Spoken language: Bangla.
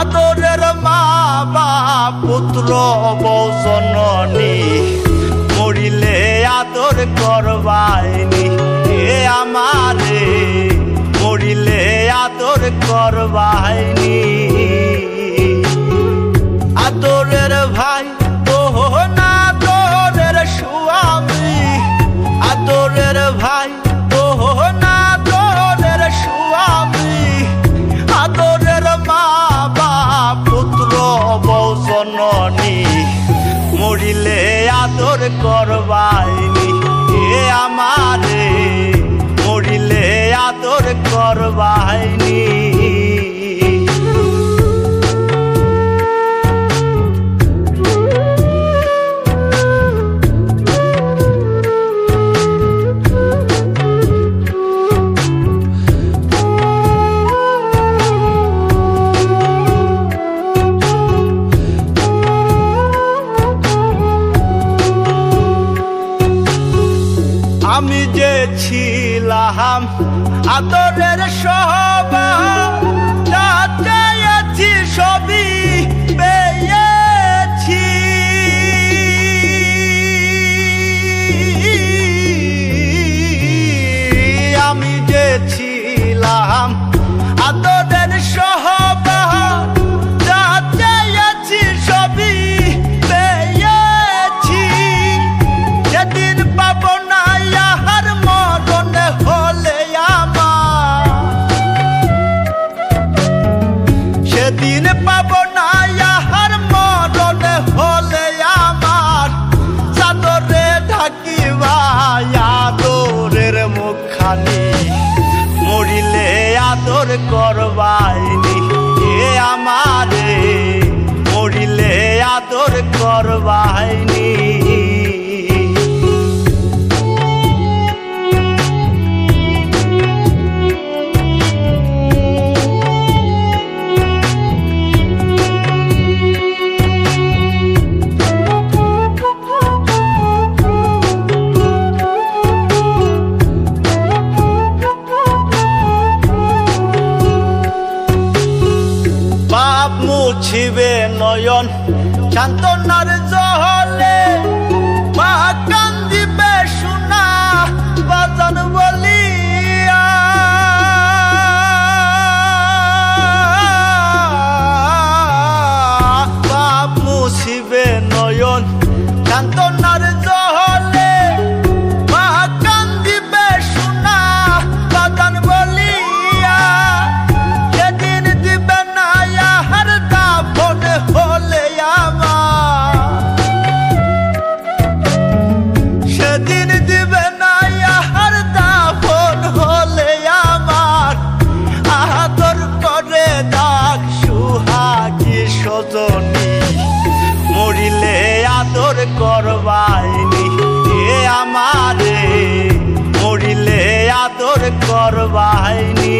আদরের মা বাপ পুত্র বউ জননী মরিলে আদর করবাইনি এ আমারে মরিলে আদর করবাইনি আদরের ভাই ওহ না আদরের স্বামী আদরের ভাই ওহ না আদরের স্বামী আদরের মা বাপ পুত্র বউ জননী মরিলে আদর করবাইনি এ আমারে মরিলে আদর করবাইনি আমি যে ছিলাম আদরের সবার চাইছি সবই পেয়েছি আমি যে ছিলাম আদরের সবার চাইছি সবই পেয়েছি যেদিন পাবো না সেদিন পাবো না ইহার মরণ হলে আমার চাদরে ঢাকিবা আদরের মুখখানি মরিলে আদর করবাইনি এ আমারে মরিলে আদর করবাইনি মুছিবে নয়ন সান্তনার জলে মা কান্দিবে সোনা বাজান বলিয়া বাপ মুছিবে নয়ন সান্তনার জলে মা কান্দিবে সোনা বাজান বলিয়া যেদিন দিবে না হলে আমার সেদিন দিবে না ইহার দাফন হলে আমার আদর করে ডাক সুহাগী সজনী মরিলে আদর করবাইনি এ আমারে মরিলে আদর করবাইনি